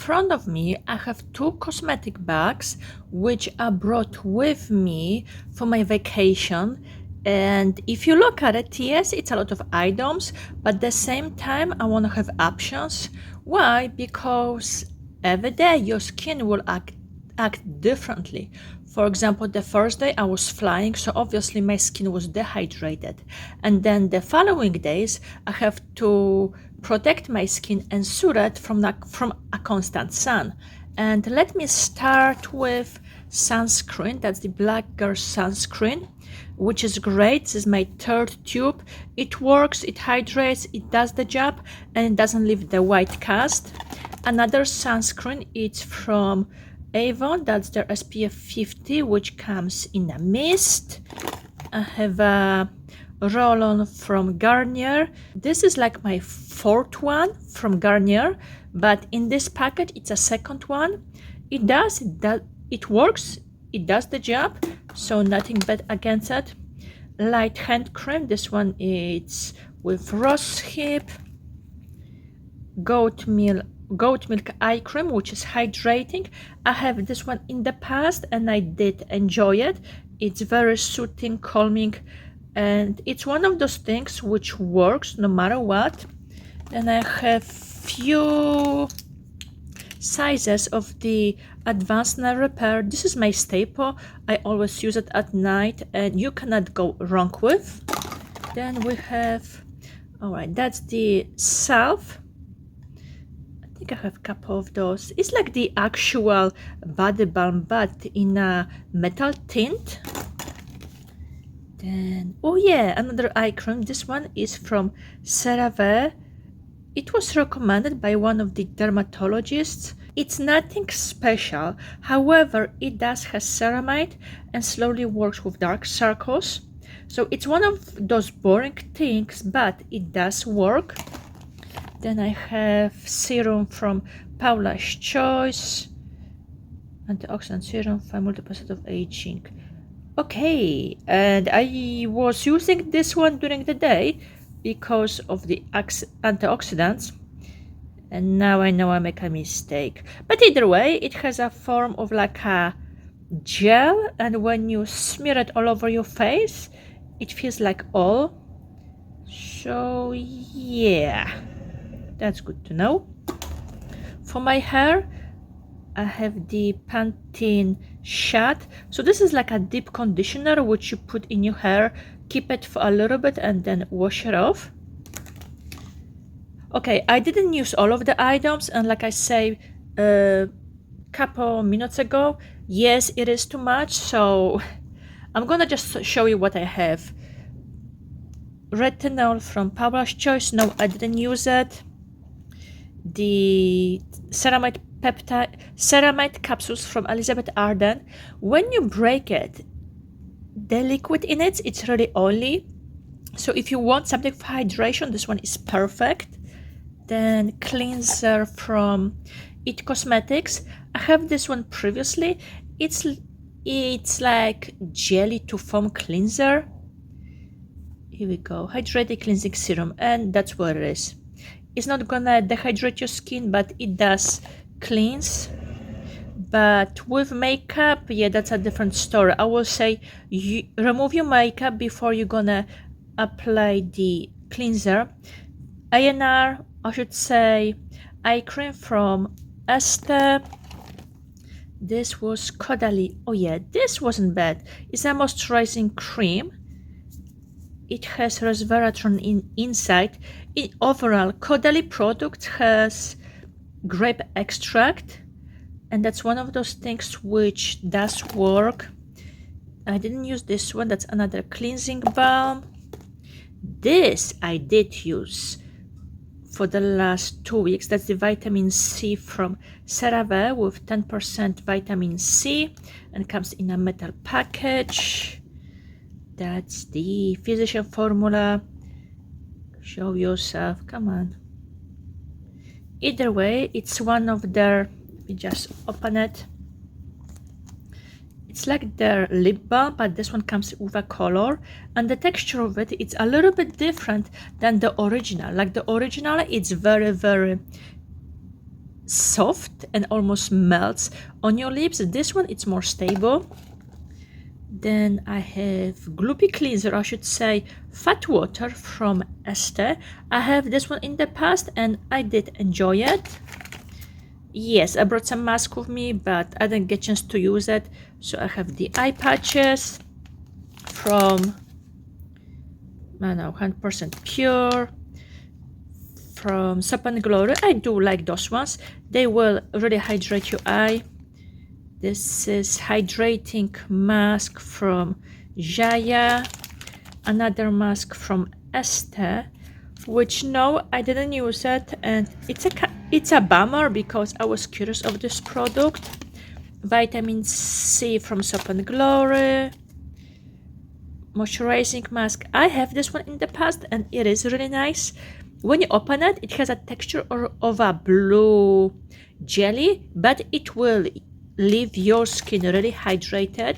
front of me, I have two cosmetic bags which I brought with me for my vacation. And if you look at it, yes, it's a lot of items, but at the same time, I want to have options. Why? Because every day your skin will act differently. For example, the first day I was flying, so obviously my skin was dehydrated. And then the following days, I have to protect my skin and soothe it from a constant sun. And let me start with sunscreen. That's the Black Girl sunscreen, which is great. This is my third tube. It works, it hydrates, it does the job, and it doesn't leave the white cast. Another sunscreen, it's from Avon. That's their SPF 50, which comes in a mist. I have a roll-on from Garnier. This is like my fourth one from Garnier, but in this packet it's a second one. It works, it does the job, so nothing bad against it. Light hand cream. This one is with rose hip, goat milk eye cream, which is hydrating. I have this one in the past and I did enjoy it. It's very soothing, calming, and it's one of those things which works no matter what. And I have few sizes of the Advanced Nail Repair. This is my staple. I always use it at night and you cannot go wrong with. Then we have, all right, that's the Salve. I think I have a couple of those. It's like the actual body balm, but in a metal tint. Then, oh yeah, another eye cream. This one is from CeraVe. It was recommended by one of the dermatologists. It's nothing special, however, it does have ceramide and slowly works with dark circles. So it's one of those boring things, but it does work. Then I have serum from Paula's Choice, antioxidant serum for multiple set of aging. Okay, and I was using this one during the day because of the antioxidants, and now I know I make a mistake. But either way, it has a form of like a gel, and when you smear it all over your face, it feels like oil. So yeah, that's good to know. For my hair, I have the Pantene Shot. So this is like a deep conditioner which you put in your hair, keep it for a little bit and then wash it off. Okay, I didn't use all of the items, and like I said a couple minutes ago, yes, it is too much, so I'm gonna just show you what I have. Retinol from Paula's Choice. No, I didn't use it. The ceramide capsules from Elizabeth Arden. When you break it, the liquid in it, it's really oily. So if you want something for hydration, this one is perfect. Then cleanser from It Cosmetics. I have this one previously. It's like jelly to foam cleanser. Here we go. Hydrating cleansing serum, and that's what it is. It's not gonna dehydrate your skin, but it does cleanse. But with makeup, yeah, that's a different story. I will say you remove your makeup before you're gonna apply the cleanser. INR, I should say, eye cream from Estee. This was Caudalie. Oh yeah, this wasn't bad. It's a moisturizing cream. It has resveratrol inside. In overall, Caudalie product has grape extract, and that's one of those things which does work. I didn't use this one. That's another cleansing balm. This I did use for the last 2 weeks. That's the vitamin C from CeraVe with 10% vitamin C, and comes in a metal package. That's the physician formula. Show yourself, come on. Either way, it's one of their, let me just open it. It's like their lip balm, but this one comes with a color, and the texture of it, it's a little bit different than the original. Like the original, it's very, very soft and almost melts on your lips. This one, it's more stable. Then I have Gloopy Cleanser, I should say Fat Water from Estee. I have this one in the past and I did enjoy it. Yes, I brought some mask with me, but I didn't get a chance to use it. So I have the eye patches from, I don't know, 100% Pure, from Soap and Glory. I do like those ones. They will really hydrate your eye. This is Hydrating Mask from Jaya. Another mask from Estee, which no, I didn't use it, and it's a bummer because I was curious of this product. Vitamin C from Soap and Glory. Moisturizing mask. I have this one in the past and it is really nice. When you open it, it has a texture of a blue jelly, but it will leave your skin really hydrated.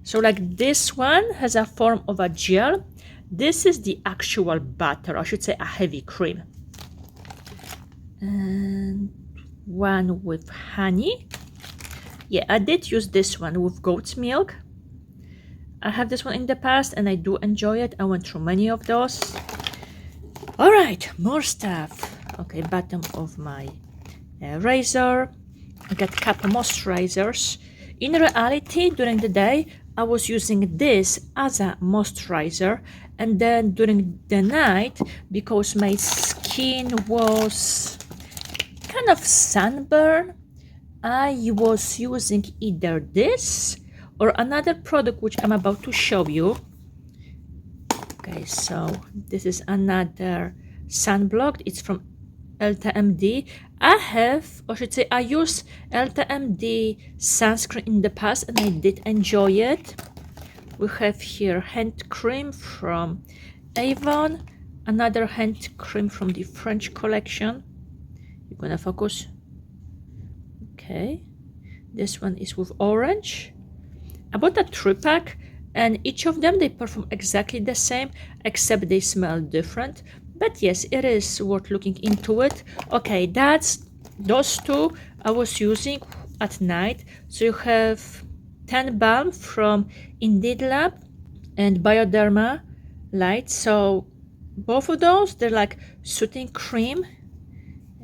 So like this one has a form of a gel. This is the actual butter, I should say a heavy cream. And one with honey. Yeah, I did use this one with goat's milk. I have this one in the past and I do enjoy it. I went through many of those. All right, more stuff. Okay, bottom of my razor. I got a couple moisturizers. In reality, during the day, I was using this as a moisturizer, and then during the night, because my skin was kind of sunburned, I was using either this or another product which I'm about to show you. Okay, so this is another sunblock. It's from LTMD. I have, or should say, I used LTMD sunscreen in the past and I did enjoy it. We have here hand cream from Avon, another hand cream from the French collection. You're gonna focus. Okay, this one is with orange. I bought a 3-pack and each of them, they perform exactly the same except they smell different. But yes, it is worth looking into it. Okay, that's those two I was using at night. So you have 10 Balm from Indeed Lab and Bioderma Light. So both of those, they're like soothing cream.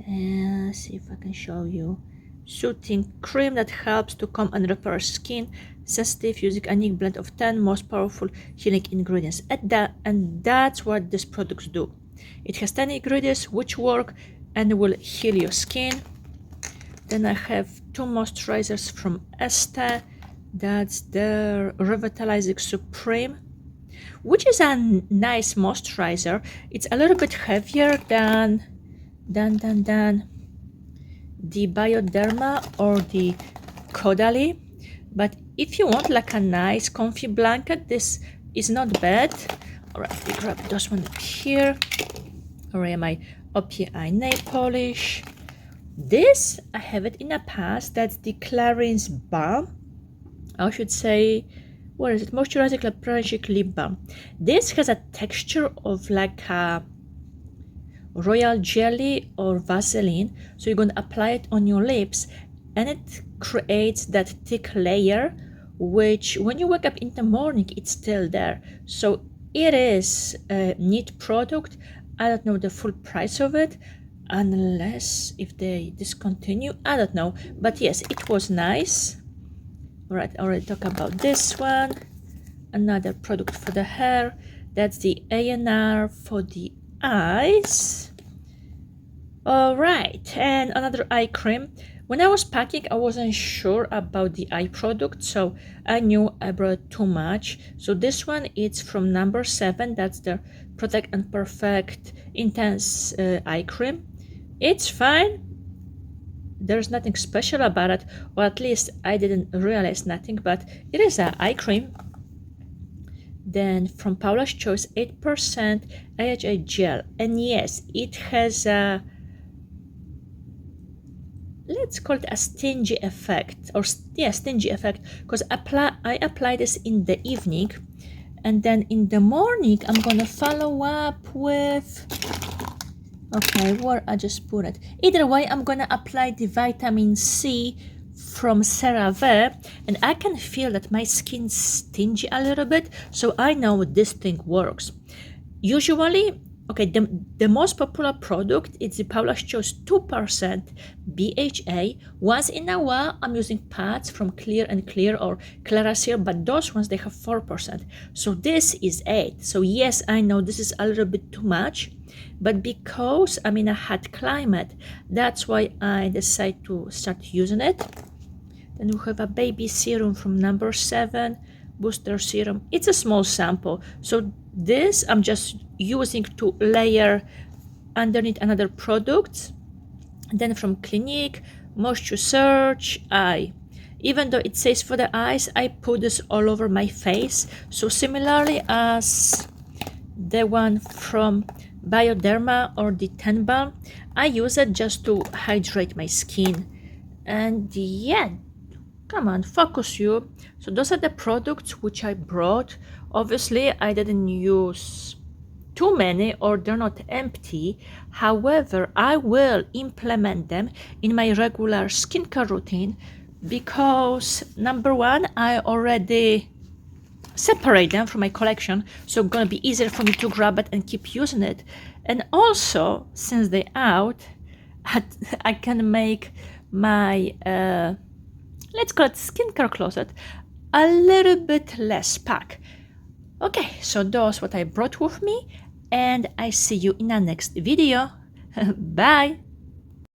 And let's see if I can show you. Soothing cream that helps to calm and repair skin sensitive using a unique blend of 10 most powerful healing ingredients. And that's what these products do. It has 10 ingredients which work and will heal your skin. Then I have 2 moisturizers from Estee. That's the Revitalizing Supreme, which is a nice moisturizer. It's a little bit heavier than the Bioderma or the Caudalie. But if you want like a nice comfy blanket, this is not bad. All right, we grab this one up here. All right, my OPI nail polish. This, I have it in the past. That's the Clarins Balm. I should say, what is it? Moisturizing Leprechaudik Lip Balm. This has a texture of like a royal jelly or Vaseline. So you're going to apply it on your lips and it creates that thick layer, which when you wake up in the morning, it's still there. So it is a neat product. I don't know the full price of it, unless if they discontinue, I don't know. But yes, it was nice. All right, I already talked about this one. Another product for the hair. That's the ANR for the eyes. All right, and another eye cream. When I was packing, I wasn't sure about the eye product, so I knew I brought too much. So this one is from number 7. That's the Protect and Perfect Intense Eye Cream. It's fine. There's nothing special about it, or at least I didn't realize nothing, but it is an eye cream. Then from Paula's Choice, 8% AHA gel. And yes, it has a, let's call it a stingy effect, or yeah, stingy effect, because I apply this in the evening, and then in the morning I'm gonna follow up with, Okay, where I just put it. Either way, I'm gonna apply the vitamin C from CeraVe, and I can feel that my skin's stingy a little bit, so I know this thing works. Usually, okay, the most popular product is the Paula's Choice 2% BHA. Once in a while, I'm using pads from Clear and Clear or Clarasil, but those ones, they have 4%. So this is 8. So yes, I know this is a little bit too much, but because I'm in a hot climate, that's why I decided to start using it. Then we have a baby serum from number 7, booster serum. It's a small sample, so this I'm just using to layer underneath another product. Then from Clinique, Moisture Surge Eye. Even though it says for the eyes, I put this all over my face. So similarly as the one from Bioderma or the Ten Balm, I use it just to hydrate my skin. And yeah, come on, focus you. So those are the products which I brought. Obviously, I didn't use too many or they're not empty. However, I will implement them in my regular skincare routine because number one, I already separate them from my collection, so it's gonna be easier for me to grab it and keep using it. And also, since they're out, I can make my let's call it skincare closet a little bit less packed. Okay, so that's what I brought with me, and I see you in the next video. Bye!